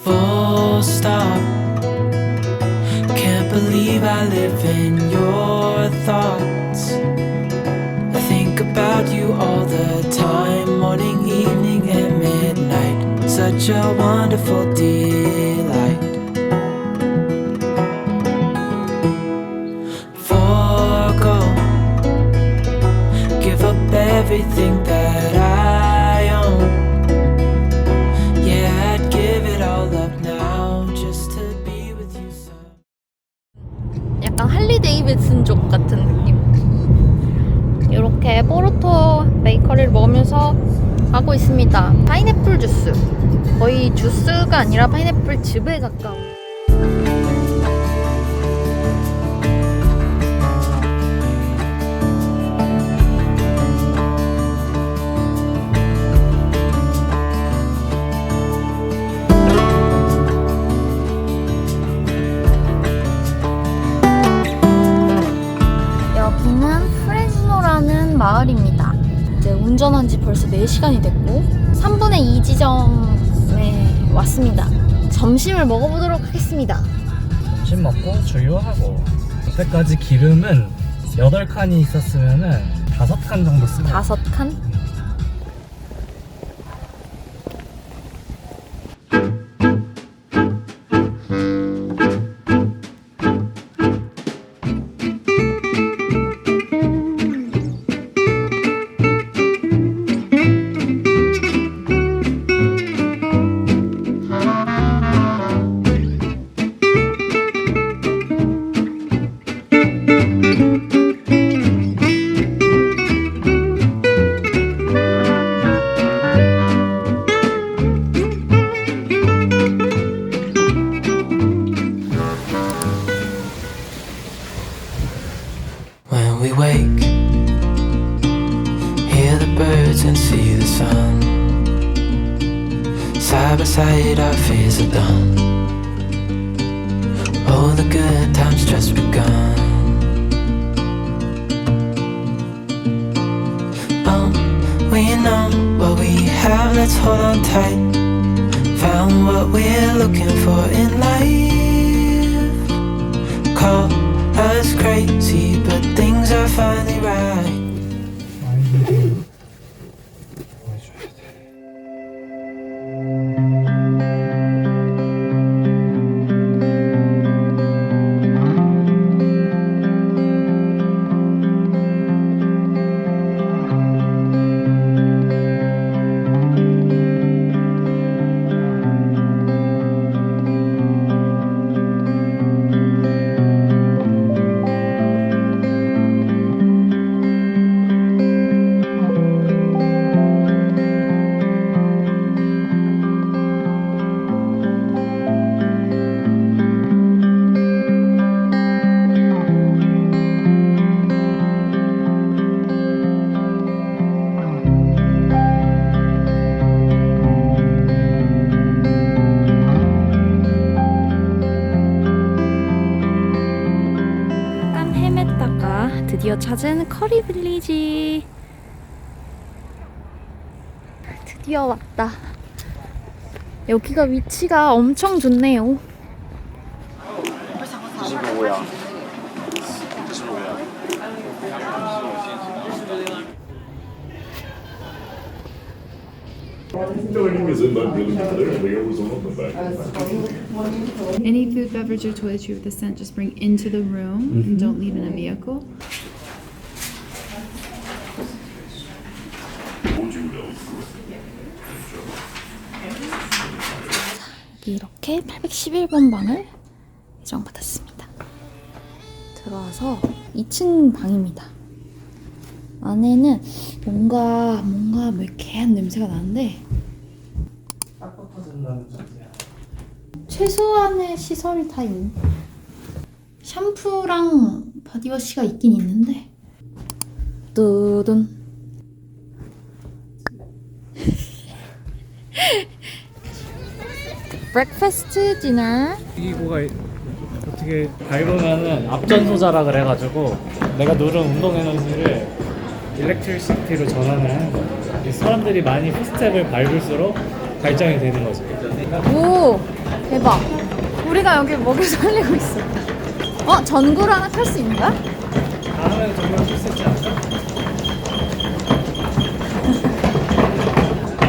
full stop. Can't believe I live in your thoughts. I think about you all the time, morning, evening, and midnight. Such a wonderful delight. Forgo, give up everything that I own. Yeah, I'd give it all up now just to be with you. So 약간 할리 데이비슨족 같은 느낌. 이렇게 포르토 베이커리를 먹으면서 가고 있습니다. 파인애플 주스. 거의 주스가 아니라 파인애플 즙에 가까운. 여기는 프레스노라는 마을입니다. 이제 운전한 지 벌써 4시간이 됐고 3분의 2 지점에 왔습니다. 점심을 먹어보도록 하겠습니다. 점심 먹고 주유하고, 그때까지 기름은 8칸이 있었으면은 5칸 정도 쓰면 5칸? when we wake, hear the birds and see the sun. Side by side our fears are done. Oh, the good times just begun. Oh, we know what we have, let's hold on tight. Found what we're looking for in life. Call us crazy, but things are finally right. 보여줘야 돼. 드디어 찾은 커리 빌리지. 드디어 왔다. 여기가 위치가 엄청 좋네요. Any food, beverage, or toiletry with a scent, just bring into the room and don't leave in a vehicle. 이렇게 811번 방을 예정받았습니다. 들어와서 2층 방입니다. 안에는 뭔가 매캐한 냄새가 나는데 최소한의 시설이 다 있네. 샴푸랑 바디워시가 있긴 있는데 뚜둔 브렉퍼스트 디너. 이거가 어떻게 밟으면은 앞전소자라 그래가지고 내가 누른 운동 에너지를 일렉트리시티로 전환을 하는 거야. 이 사람들이 많이 포스텝을 밟을수록 발전이 되는 거지. 오! 대박. 우리가 여기 먹여 살리고 있어. 전구를 하나 펼 수 있는 거야? 다음에는 정말 쓸 수 있지 않을까?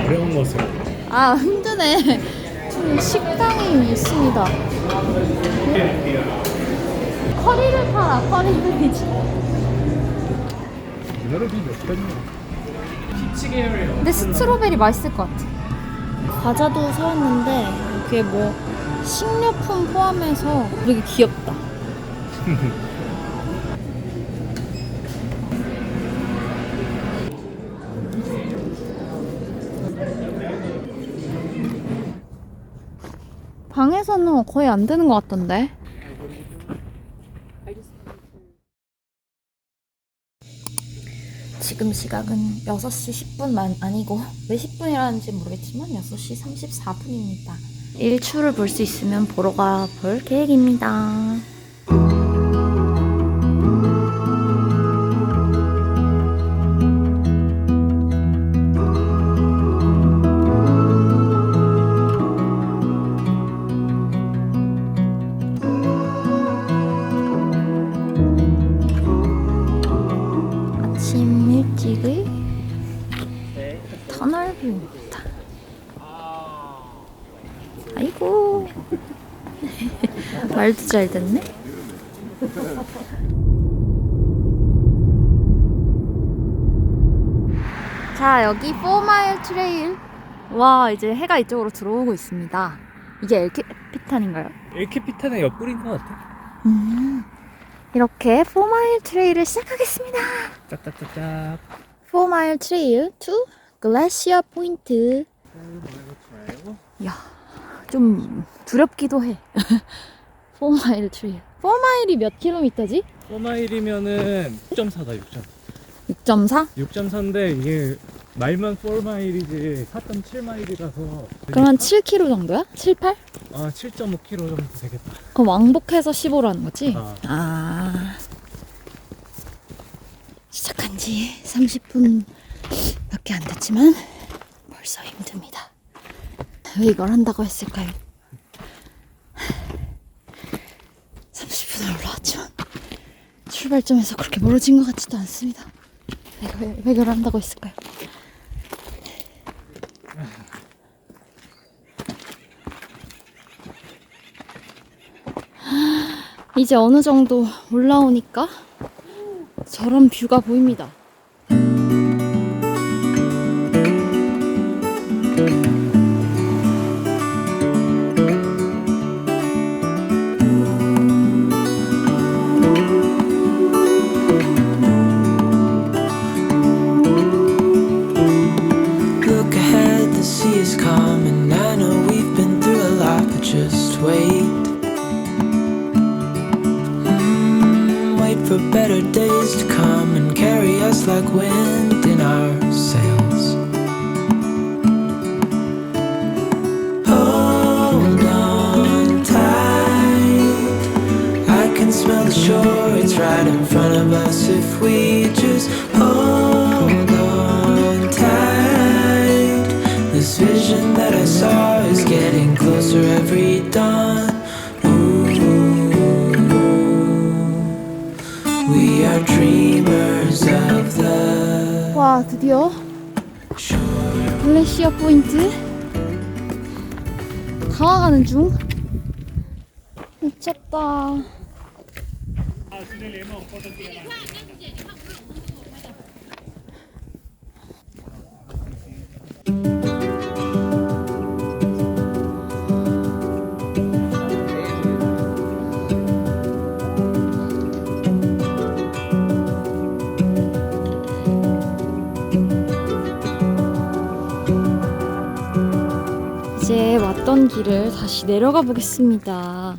어려운 것을. 아, 힘드네. 지금 식당이 있습니다. 커리를 팔아, 커리를. 여러분이 몇 번이야? 피치 계열의 근데 스트로베리 맛있을 것 같아. 과자도 사왔는데 그게 뭐 식료품 포함해서 되게 귀엽다. 방에서는 거의 안 되는 것 같던데. 지금 시각은 6시 10분 아니고 왜 10분이라는지 모르겠지만 6시 34분입니다. 일출을 볼 수 있으면 보러 가볼 계획입니다. 아침 일찍의 터널뷰입니다. 아이고 말도 잘 듣네. 자, 여기 4마일 트레일. 와, 이제 해가 이쪽으로 들어오고 있습니다. 이게 엘케피탄인가요? 엘케피탄의 옆구리인 것 같아. 이렇게 4마일 트레일을 시작하겠습니다. 짝짝짝짝. 4마일 트레일 to 글래시어 포인트. 야, 좀 두렵기도 해. 4마일 트레일. 4마일이 몇 킬로미터지? 4마일이면은 6.4다 6.4. 6.4? 6.4인데 이게 말만 4마일이지 4.7마일이라서 그러면 7km 정도야? 7, 8? 7.5km 정도 되겠다. 그럼 왕복해서 15라는 거지? 아. 시작한 지 30분 밖에 안 됐지만 벌써 힘듭니다. 왜 이걸 한다고 했을까요? 30분을 올라왔지만 출발점에서 그렇게 멀어진 것 같지도 않습니다. 내가 왜 이걸 한다고 했을까요? 이제 어느 정도 올라오니까 저런 뷰가 보입니다. Look ahead, the sea is calm, and I know we've been through a lot, but just wait. Wait for better days to come and carry us like wind in our sails. Hold on tight, I can smell the shore, it's right in front of us if we just hold on tight. This vision that I saw is getting closer every dawn. We are dreamers of the 와, 드디어 shore. 글래시어 포인트 다가가는 중. 미쳤다. 이제 왔던 길을 다시 내려가 보겠습니다.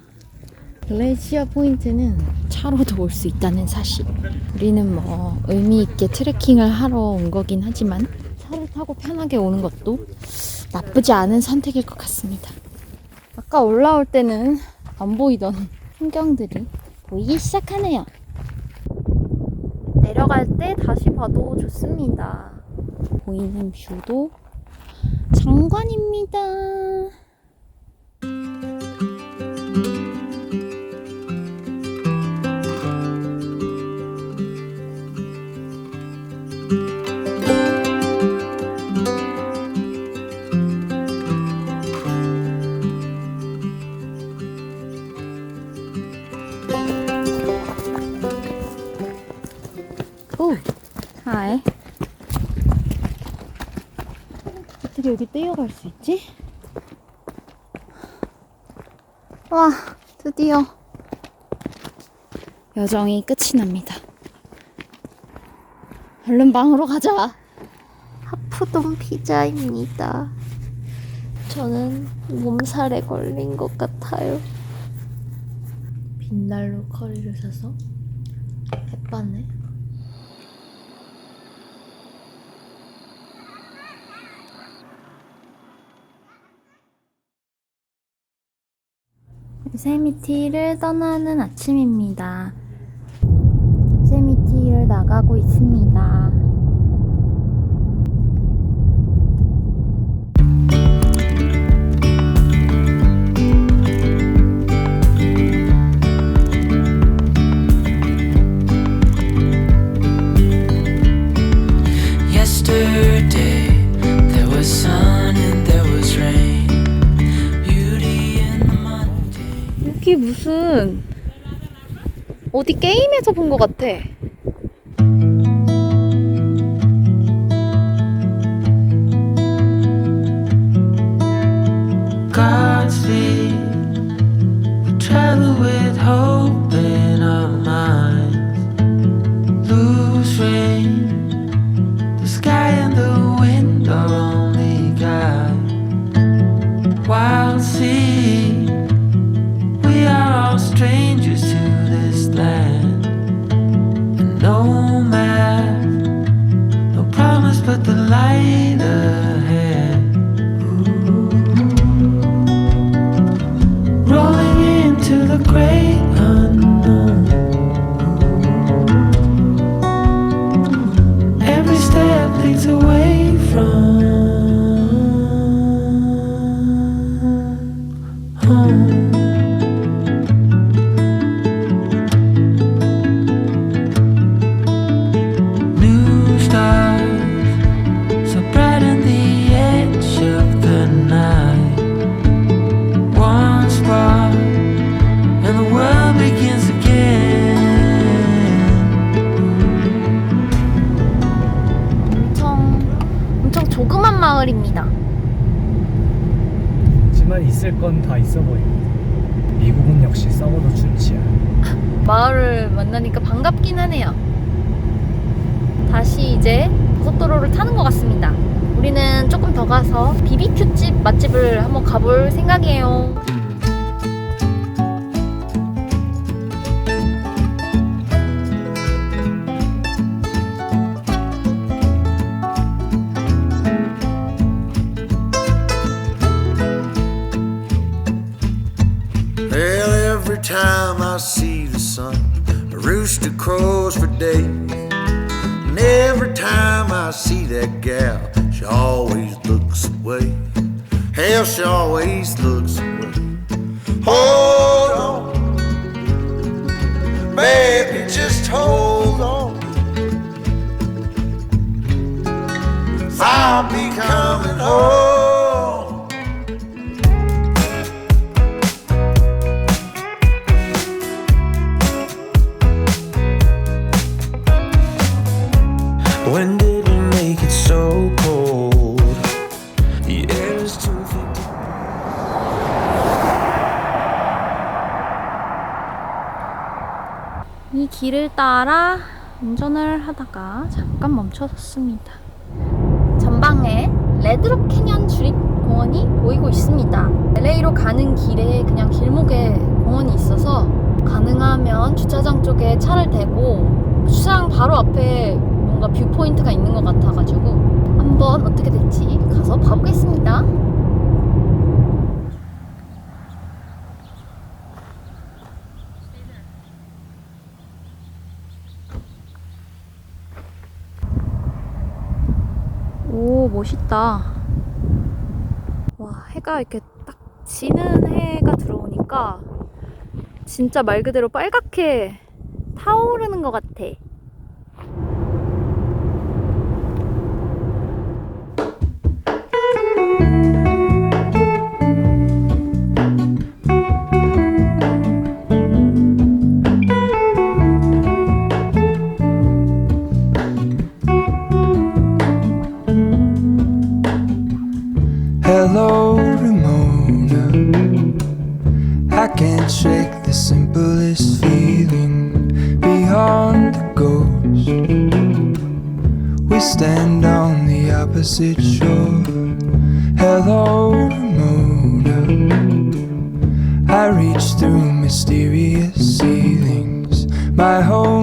글래시어 포인트는 차로도 올 수 있다는 사실. 우리는 뭐 의미 있게 트레킹을 하러 온 거긴 하지만 차를 타고 편하게 오는 것도 나쁘지 않은 선택일 것 같습니다. 아까 올라올 때는 안 보이던 풍경들이 보이기 시작하네요. 내려갈 때 다시 봐도 좋습니다. 보이는 뷰도 장관입니다. 어떻게 여기 뛰어갈 수 있지? 와, 드디어 여정이 끝이 납니다. 얼른 방으로 가자. 하프돈 피자입니다. 저는 몸살에 걸린 것 같아요. 빛날로 커리를 사서 햇반에 요세미티를 떠나는 아침입니다. 요세미티를 나가고 있습니다. Yesterday there was sun and there was rain. Beauty in the mundane. 여기 무슨 어디 게임에서 본 것 같아. Godspeed, we travel with hope in our minds. Lose rain, the sky and the wind are only guide. Wild sea, we are all strangers to this land. And no map, no promise but the light ahead. Rolling into the great unknown. Every step leads away from home. New stars so bright on the edge of the night. One spark and the world begins again. 엄청 조그만 마을입니다. 하지만 있을 건 다 있어 보입니다. 미국은 역시 썩어도 준치야. 마을을 만나니까 반갑긴 하네요. 다시 이제 고속도로를 타는 것 같습니다. 우리는 조금 더 가서 BBQ집 맛집을 한번 가볼 생각이에요. Well, every time I see the sun, a rooster crows for days. And every time I see that gal, she always looks away. Hell, she always looks away. Hold on, baby, just hold on. I'll be coming home. When did we make it so cold? The air is too thick to... 이 길을 따라 운전을 하다가 잠깐 멈춰섰습니다. 전방에 레드록 캐년 주립공원이 보이고 있습니다. LA로 가는 길에 그냥 길목에 공원이 있어서 가능하면 주차장 쪽에 차를 대고 주차장 바로 앞에 뭔가 뷰포인트가 있는 것 같아가지고 한번 어떻게 될지 가서 봐보겠습니다. 오, 멋있다. 와, 해가 이렇게 딱 지는 해가 들어오니까 진짜 말 그대로 빨갛게 타오르는 것 같아. Hello, Ramona. I can't shake the simplest feeling beyond the ghost. We stand on the opposite shore. Hello, Ramona. I reach through mysterious ceilings. My home